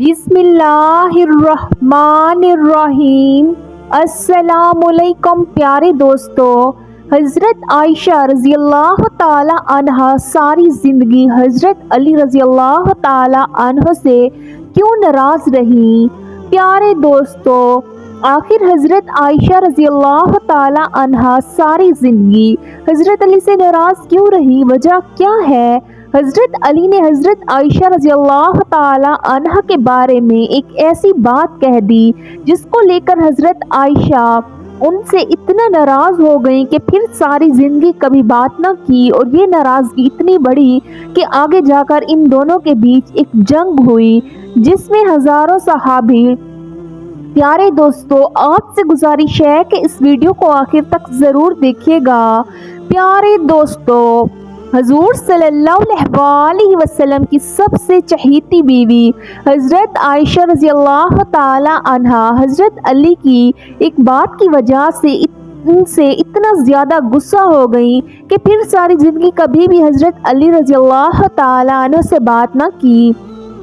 بسم اللہ الرحمن الرحیم۔ السلام علیکم پیارے دوستو۔ حضرت عائشہ رضی اللہ تعالی عنہ ساری زندگی حضرت علی رضی اللہ تعالی عنہ سے کیوں ناراض رہی؟ پیارے دوستو، آخر حضرت عائشہ رضی اللہ تعالی عنہ ساری زندگی حضرت علی سے ناراض کیوں رہی؟ وجہ کیا ہے؟ حضرت علی نے حضرت عائشہ رضی اللہ تعالی عنہ کے بارے میں ایک ایسی بات کہہ دی جس کو لے کر حضرت عائشہ ان سے اتنا ناراض ہو گئی کہ پھر ساری زندگی کبھی بات نہ کی، اور یہ ناراضگی اتنی بڑی کہ آگے جا کر ان دونوں کے بیچ ایک جنگ ہوئی جس میں ہزاروں صحابی۔ پیارے دوستو، آپ سے گزارش ہے کہ اس ویڈیو کو آخر تک ضرور دیکھیے گا۔ پیارے دوستو، حضور صلی اللہ علیہ وسلم کی سب سے چہیتی بیوی حضرت عائشہ رضی اللہ تعالی عنہا حضرت علی کی ایک بات کی وجہ سے ان سے اتنا زیادہ غصہ ہو گئی کہ پھر ساری زندگی کبھی بھی حضرت علی رضی اللہ تعالی عنہ سے بات نہ کی۔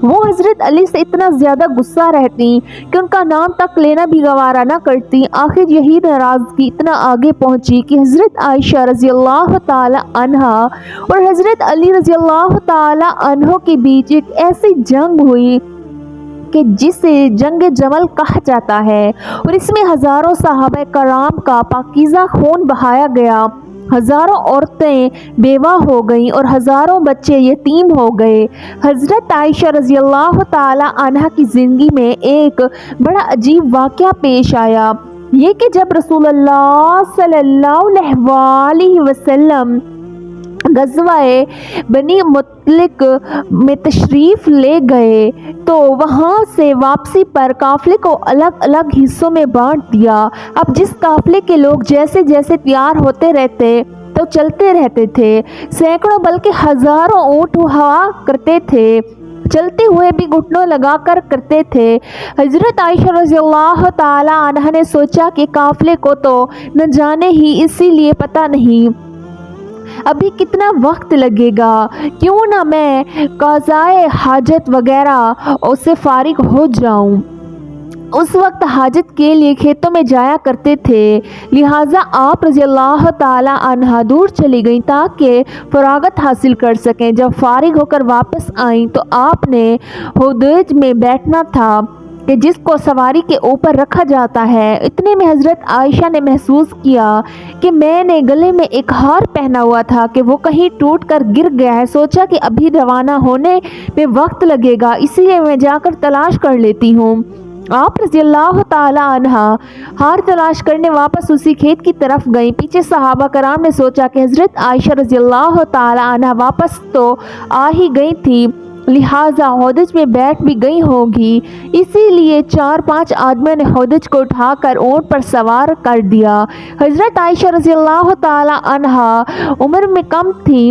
وہ حضرت علی سے اتنا زیادہ غصہ رہتی کہ ان کا نام تک لینا بھی گوارا نہ کرتی۔ آخر یہی ناراضگی اتنا آگے پہنچی کہ حضرت عائشہ رضی اللہ تعالی عنہا اور حضرت علی رضی اللہ تعالی عنہ کے بیچ ایک ایسی جنگ ہوئی کہ جسے جنگ جمل کہا جاتا ہے، اور اس میں ہزاروں صحابہ کرام کا پاکیزہ خون بہایا گیا، ہزاروں عورتیں بیوہ ہو گئیں اور ہزاروں بچے یتیم ہو گئے۔ حضرت عائشہ رضی اللہ تعالی عنہ کی زندگی میں ایک بڑا عجیب واقعہ پیش آیا، یہ کہ جب رسول اللہ صلی اللہ علیہ وسلم غزوہ بنی مطلق میں تشریف لے گئے تو وہاں سے واپسی پر قافلے کو الگ الگ حصوں میں بانٹ دیا۔ اب جس قافلے کے لوگ جیسے جیسے تیار ہوتے رہتے تو چلتے رہتے تھے، سینکڑوں بلکہ ہزاروں اونٹ ہوا کرتے تھے، چلتے ہوئے بھی گھٹنوں لگا کر کرتے تھے۔ حضرت عائشہ رضی اللہ تعالی عنہ نے سوچا کہ قافلے کو تو نہ جانے ہی اسی لیے پتہ نہیں ابھی کتنا وقت لگے گا، کیوں نہ میں قضائے حاجت وغیرہ سے فارغ ہو جاؤں۔ اس وقت حاجت کے لیے کھیتوں میں جایا کرتے تھے، لہٰذا آپ رضی اللہ تعالی عنہ دور چلی گئیں تاکہ فراغت حاصل کر سکیں۔ جب فارغ ہو کر واپس آئیں تو آپ نے ہودج میں بیٹھنا تھا کہ جس کو سواری کے اوپر رکھا جاتا ہے۔ اتنے میں حضرت عائشہ نے محسوس کیا کہ میں نے گلے میں ایک ہار پہنا ہوا تھا کہ وہ کہیں ٹوٹ کر گر گیا ہے۔ سوچا کہ ابھی روانہ ہونے میں وقت لگے گا، اسی لیے میں جا کر تلاش کر لیتی ہوں۔ آپ رضی اللہ تعالی عنہ ہار تلاش کرنے واپس اسی کھیت کی طرف گئیں۔ پیچھے صحابہ کرام نے سوچا کہ حضرت عائشہ رضی اللہ تعالی عنہ واپس تو آ ہی گئی تھی، لہٰذا ہودج میں بیٹھ بھی گئی ہوگی، اسی لیے 4-5 آدمیوں نے ہودج کو اٹھا کر اونٹ پر سوار کر دیا۔ حضرت عائشہ رضی اللہ تعالی عنہ عمر میں کم تھی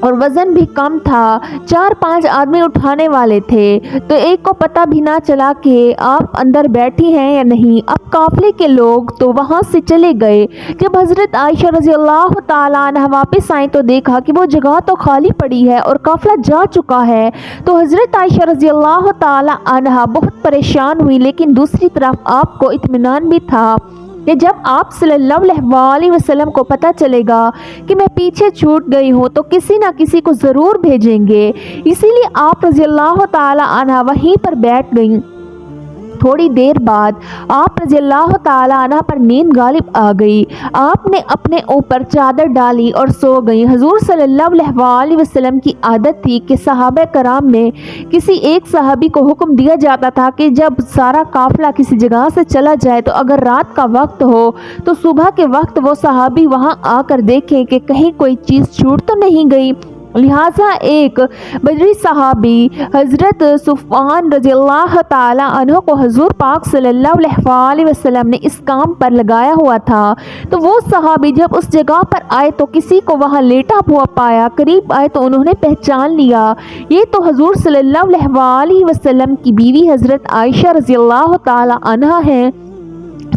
اور وزن بھی کم تھا، 4-5 آدمی اٹھانے والے تھے، تو ایک کو پتہ بھی نہ چلا کہ آپ اندر بیٹھی ہیں یا نہیں۔ اب قافلے کے لوگ تو وہاں سے چلے گئے۔ جب حضرت عائشہ رضی اللہ تعالی عنہ واپس آئیں تو دیکھا کہ وہ جگہ تو خالی پڑی ہے اور قافلہ جا چکا ہے، تو حضرت عائشہ رضی اللہ تعالی عنہ بہت پریشان ہوئی، لیکن دوسری طرف آپ کو اطمینان بھی تھا کہ جب آپ صلی اللہ علیہ وسلم کو پتہ چلے گا کہ میں پیچھے چھوٹ گئی ہوں تو کسی نہ کسی کو ضرور بھیجیں گے، اسی لیے آپ رضی اللہ تعالی عنہ وہیں پر بیٹھ گئیں۔ تھوڑی دیر بعد آپ رضی اللہ تعالی عنہ پر نیند غالب آ گئی، آپ نے اپنے اوپر چادر ڈالی اور سو گئی۔ حضور صلی اللہ علیہ وسلم کی عادت تھی کہ صحابہ کرام میں کسی ایک صحابی کو حکم دیا جاتا تھا کہ جب سارا قافلہ کسی جگہ سے چلا جائے تو اگر رات کا وقت ہو تو صبح کے وقت وہ صحابی وہاں آ کر دیکھیں کہ کہیں کوئی چیز چھوٹ تو نہیں گئی۔ لہٰذا ایک بدری صحابی حضرت صفوان رضی اللہ تعالی عنہ کو حضور پاک صلی اللہ علیہ وسلم نے اس کام پر لگایا ہوا تھا، تو وہ صحابی جب اس جگہ پر آئے تو کسی کو وہاں لیٹا ہوا پایا، قریب آئے تو انہوں نے پہچان لیا، یہ تو حضور صلی اللہ علیہ وسلم کی بیوی حضرت عائشہ رضی اللہ تعالی عنہ ہیں۔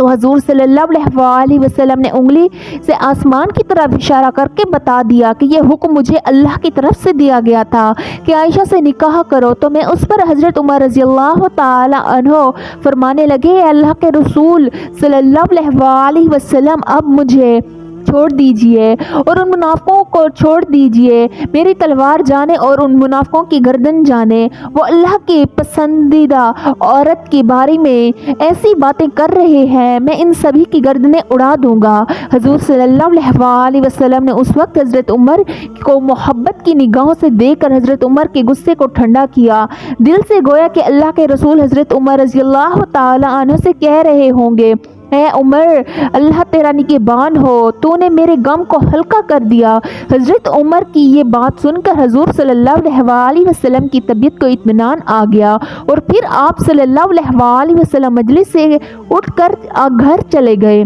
تو حضور صلی اللہ علیہ وسلم نے انگلی سے آسمان کی طرف اشارہ کر کے بتا دیا کہ یہ حکم مجھے اللہ کی طرف سے دیا گیا تھا کہ عائشہ سے نکاح کرو۔ تو میں اس پر حضرت عمر رضی اللہ تعالی عنہ فرمانے لگے، اے اللہ کے رسول صلی اللہ علیہ وسلم، اب مجھے چھوڑ دیجئے اور ان منافقوں کو چھوڑ دیجئے، میری تلوار جانے اور ان منافقوں کی گردن جانے۔ وہ اللہ کی پسندیدہ عورت کے بارے میں ایسی باتیں کر رہے ہیں، میں ان سبھی کی گردنیں اڑا دوں گا۔ حضور صلی اللہ علیہ وسلم نے اس وقت حضرت عمر کو محبت کی نگاہوں سے دیکھ کر حضرت عمر کے غصے کو ٹھنڈا کیا، دل سے گویا کہ اللہ کے رسول حضرت عمر رضی اللہ تعالی عنہ سے کہہ رہے ہوں گے، اے عمر، اللہ تیرا نگہبان ہو، تو نے میرے غم کو ہلکا کر دیا۔ حضرت عمر کی یہ بات سن کر حضور صلی اللہ علیہ وسلم کی طبیعت کو اطمینان آ گیا اور پھر آپ صلی اللہ علیہ وسلم مجلس سے اٹھ کر گھر چلے گئے۔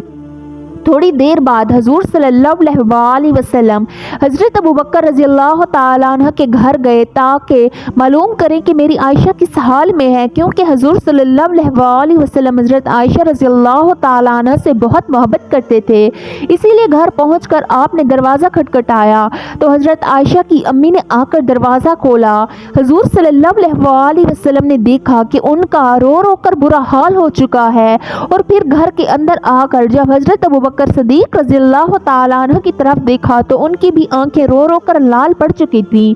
تھوڑی دیر بعد حضور صلی اللہ علیہ وسلم حضرت ابوبکر رضی اللہ تعالیٰ عنہ کے گھر گئے تاکہ معلوم کریں کہ میری عائشہ کس حال میں ہے، کیونکہ حضور صلی اللہ علیہ وسلم حضرت عائشہ رضی اللہ تعالیٰ عنہ سے بہت محبت کرتے تھے، اسی لیے گھر پہنچ کر آپ نے دروازہ کھٹکھٹایا تو حضرت عائشہ کی امی نے آ کر دروازہ کھولا۔ حضور صلی اللہ علیہ وسلم نے دیکھا کہ ان کا رو رو کر برا حال ہو چکا ہے اور پھر گھر کے اندر آ کر جب حضرت ابوبکر صدیق رضی اللہ تعالیٰ عنہ کی طرف دیکھا تو ان کی بھی آنکھیں رو رو کر لال پڑ چکی تھیں۔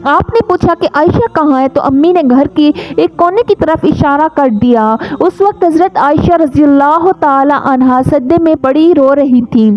آپ نے پوچھا کہ عائشہ کہاں ہے تو امی نے گھر کی ایک کونے کی طرف اشارہ کر دیا۔ اس وقت حضرت عائشہ رضی اللہ تعالیٰ عنہ سجدے میں پڑی رو رہی تھیں۔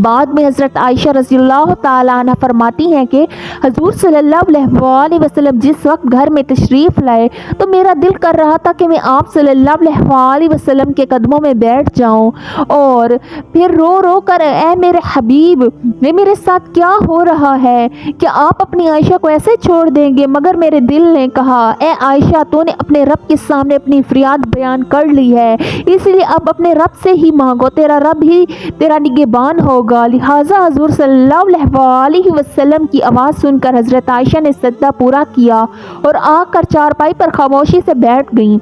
بعد میں حضرت عائشہ رضی اللہ تعالیٰ عنہ فرماتی ہیں کہ حضور صلی اللہ علیہ وسلم جس وقت گھر میں تشریف لائے تو میرا دل کر رہا تھا کہ میں آپ صلی اللہ علیہ وسلم کے قدموں میں بیٹھ جاؤں اور پھر رو رو کر، اے میرے حبیب، میرے ساتھ کیا ہو رہا ہے؟ کیا آپ اپنی عائشہ کو ایسے چھوڑ دیں گے؟ مگر میرے دل نے کہا، اے عائشہ، تو نے اپنے رب کے سامنے اپنی فریاد بیان کر لی ہے، اس لیے اب اپنے رب سے ہی مانگو، تیرا رب ہی تیرا نگہبان ہو۔ لہٰذا حضور صلی اللہ علیہ وسلم کی آواز سن کر حضرت عائشہ نے سجدہ پورا کیا اور آ کر چارپائی پر خاموشی سے بیٹھ گئیں۔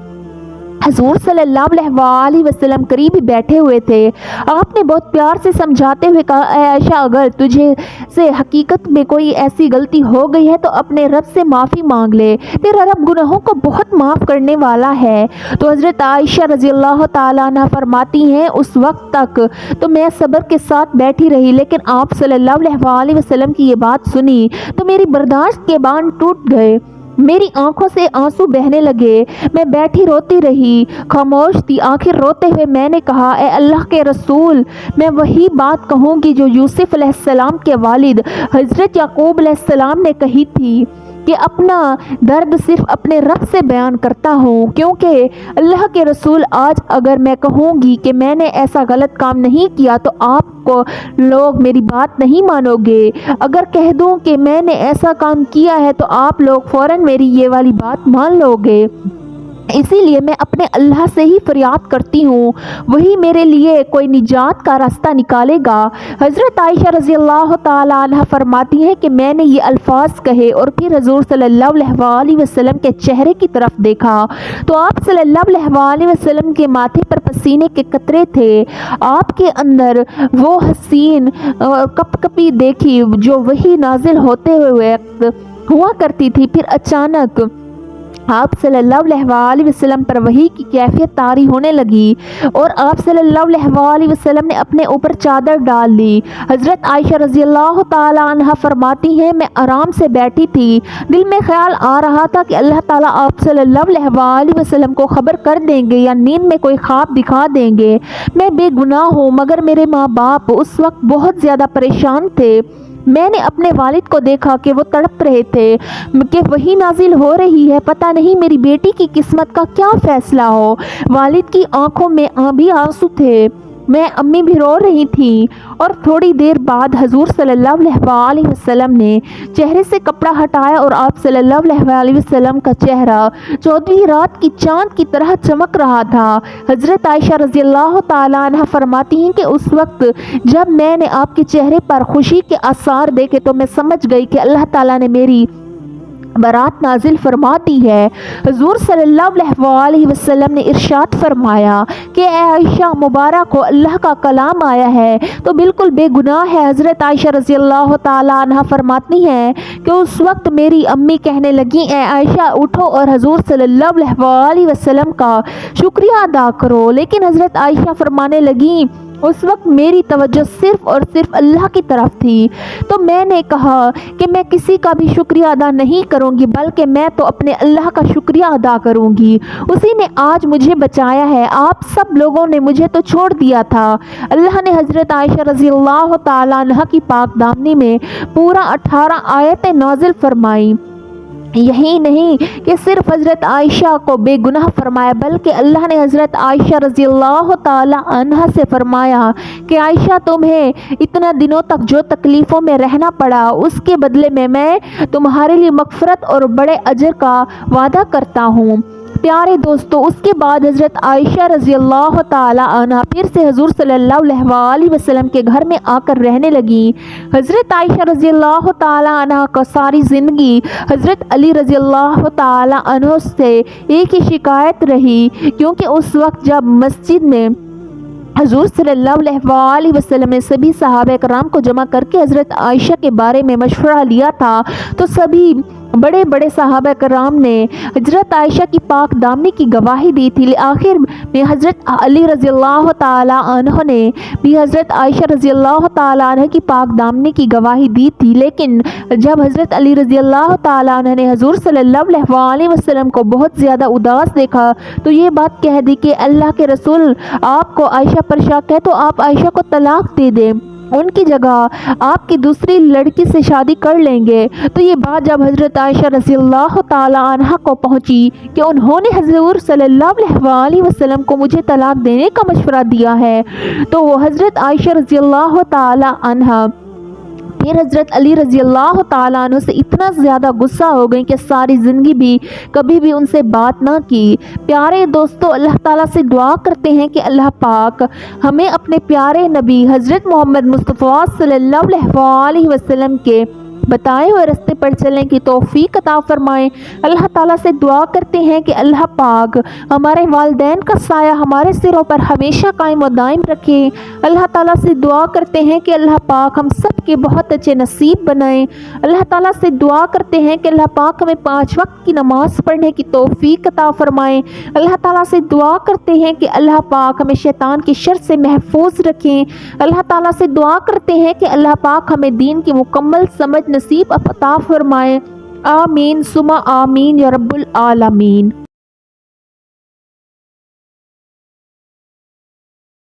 حضور صلی اللہ علیہ وسلم قریب ہی بیٹھے ہوئے تھے۔ آپ نے بہت پیار سے سمجھاتے ہوئے کہا، اے عائشہ، اگر تجھے سے حقیقت میں کوئی ایسی غلطی ہو گئی ہے تو اپنے رب سے معافی مانگ لے، تیرا رب گناہوں کو بہت معاف کرنے والا ہے۔ تو حضرت عائشہ رضی اللہ تعالیٰ عنہ فرماتی ہیں، اس وقت تک تو میں صبر کے ساتھ بیٹھی رہی، لیکن آپ صلی اللہ علیہ وسلم کی یہ بات سنی تو میری برداشت کے باندھ ٹوٹ گئے، میری آنکھوں سے آنسو بہنے لگے، میں بیٹھی روتی رہی، خاموش تھی۔ آخر روتے ہوئے میں نے کہا، اے اللہ کے رسول، میں وہی بات کہوں گی جو یوسف علیہ السلام کے والد حضرت یعقوب علیہ السلام نے کہی تھی کہ اپنا درد صرف اپنے رب سے بیان کرتا ہوں، کیونکہ اللہ کے رسول، آج اگر میں کہوں گی کہ میں نے ایسا غلط کام نہیں کیا تو آپ کو لوگ میری بات نہیں مانو گے، اگر کہہ دوں کہ میں نے ایسا کام کیا ہے تو آپ لوگ فوراً میری یہ والی بات مان لو گے، اسی لیے میں اپنے اللہ سے ہی فریاد کرتی ہوں، وہی میرے لیے کوئی نجات کا راستہ نکالے گا۔ حضرت عائشہ رضی اللہ تعالیٰ عنہ فرماتی ہیں کہ میں نے یہ الفاظ کہے اور پھر حضور صلی اللہ علیہ وسلم کے چہرے کی طرف دیکھا تو آپ صلی اللہ علیہ وسلم کے ماتھے پر پسینے کے قطرے تھے، آپ کے اندر وہ حسین کپ کپی دیکھی جو وہی نازل ہوتے ہوئے ہوا کرتی تھی۔ پھر اچانک آپ صلی اللہ علیہ وسلم پر وحی کی کیفیت طاری ہونے لگی اور آپ صلی اللہ علیہ وسلم نے اپنے اوپر چادر ڈال لی۔ حضرت عائشہ رضی اللہ تعالیٰ عنہ فرماتی ہیں، میں آرام سے بیٹھی تھی، دل میں خیال آ رہا تھا کہ اللہ تعالیٰ آپ صلی اللہ علیہ وسلم کو خبر کر دیں گے یا نیند میں کوئی خواب دکھا دیں گے۔ میں بے گناہ ہوں، مگر میرے ماں باپ اس وقت بہت زیادہ پریشان تھے۔ میں نے اپنے والد کو دیکھا کہ وہ تڑپ رہے تھے کہ وہی نازل ہو رہی ہے، پتہ نہیں میری بیٹی کی قسمت کا کیا فیصلہ ہو۔ والد کی آنکھوں میں بھی آنسو تھے، میں امی بھی رو رہی تھیں اور تھوڑی دیر بعد حضور صلی اللہ علیہ وسلم نے چہرے سے کپڑا ہٹایا اور آپ صلی اللہ علیہ وسلم کا چہرہ 14ویں رات کی چاند کی طرح چمک رہا تھا۔ حضرت عائشہ رضی اللہ تعالیٰ عنہ فرماتی ہیں کہ اس وقت جب میں نے آپ کے چہرے پر خوشی کے آثار دیکھے تو میں سمجھ گئی کہ اللہ تعالیٰ نے میری برات نازل فرماتی ہے۔ حضور صلی اللہ علیہ وسلم نے ارشاد فرمایا کہ اے عائشہ مبارک کو اللہ کا کلام آیا ہے تو بالکل بے گناہ ہے۔ حضرت عائشہ رضی اللہ تعالی عنہ فرماتی ہیں کہ اس وقت میری امی کہنے لگیں اے عائشہ اٹھو اور حضور صلی اللہ علیہ وسلم کا شکریہ ادا کرو، لیکن حضرت عائشہ فرمانے لگیں اس وقت میری توجہ صرف اور صرف اللہ کی طرف تھی، تو میں نے کہا کہ میں کسی کا بھی شکریہ ادا نہیں کروں گی بلکہ میں تو اپنے اللہ کا شکریہ ادا کروں گی، اسی نے آج مجھے بچایا ہے، آپ سب لوگوں نے مجھے تو چھوڑ دیا تھا۔ اللہ نے حضرت عائشہ رضی اللہ تعالی عنہ کی پاک دامنی میں پورا 18 آیتیں نازل فرمائیں۔ یہی نہیں کہ صرف حضرت عائشہ کو بے گناہ فرمایا بلکہ اللہ نے حضرت عائشہ رضی اللہ تعالی عنہ سے فرمایا کہ عائشہ تمہیں اتنا دنوں تک جو تکلیفوں میں رہنا پڑا اس کے بدلے میں تمہارے لیے مغفرت اور بڑے اجر کا وعدہ کرتا ہوں۔ پیارے دوستو، اس کے بعد حضرت عائشہ رضی اللہ تعالی عنہ پھر سے حضور صلی اللہ علیہ وسلم کے گھر میں آ کر رہنے لگی۔ حضرت عائشہ رضی اللہ تعالی عنہ کا ساری زندگی حضرت علی رضی اللہ تعالی عنہ سے ایک ہی شکایت رہی، کیونکہ اس وقت جب مسجد میں حضور صلی اللہ علیہ وسلم نے سبھی صحابہ کرام کو جمع کر کے حضرت عائشہ کے بارے میں مشورہ لیا تھا تو سبھی بڑے بڑے صحابہ کرام نے حضرت عائشہ کی پاک دامنی کی گواہی دی تھی۔ آخر میں حضرت علی رضی اللہ تعالی عنہ نے بھی حضرت عائشہ رضی اللہ تعالی عنہ کی پاک دامنی کی گواہی دی تھی، لیکن جب حضرت علی رضی اللہ تعالی عنہ نے حضور صلی اللہ علیہ وسلم کو بہت زیادہ اداس دیکھا تو یہ بات کہہ دی کہ اللہ کے رسول آپ کو عائشہ پر شک ہے تو آپ عائشہ کو طلاق دے دیں، ان کی جگہ آپ کی دوسری لڑکی سے شادی کر لیں گے۔ تو یہ بات جب حضرت عائشہ رضی اللہ تعالی عنہ کو پہنچی کہ انہوں نے حضور صلی اللہ علیہ وسلم کو مجھے طلاق دینے کا مشورہ دیا ہے تو وہ حضرت عائشہ رضی اللہ تعالی عنہ پھر حضرت علی رضی اللہ تعالیٰ عنہ سے اتنا زیادہ غصہ ہو گئی کہ ساری زندگی بھی کبھی بھی ان سے بات نہ کی۔ پیارے دوستو، اللہ تعالیٰ سے دعا کرتے ہیں کہ اللہ پاک ہمیں اپنے پیارے نبی حضرت محمد مصطفیٰ صلی اللہ علیہ وسلم کے بتائے ہوئے راستے پر چلنے کی توفیق عطا فرمائیں۔ اللہ تعالیٰ سے دعا کرتے ہیں کہ اللہ پاک ہمارے والدین کا سایہ ہمارے سروں پر ہمیشہ قائم و دائم رکھے۔ اللہ تعالیٰ سے دعا کرتے ہیں کہ اللہ پاک ہم سب کے بہت اچھے نصیب بنائیں۔ اللہ تعالیٰ سے دعا کرتے ہیں کہ اللہ پاک ہمیں 5 وقت کی نماز پڑھنے کی توفیق عطا فرمائیں۔ اللہ تعالیٰ سے دعا کرتے ہیں کہ اللہ پاک ہمیں شیطان کی شر سے محفوظ رکھیں۔ اللہ تعالیٰ سے دعا کرتے ہیں کہ اللہ پاک ہمیں دین کی مکمل سمجھ نصیب عطا فرمائیں۔ آمین ثم آمین یا رب العالمین۔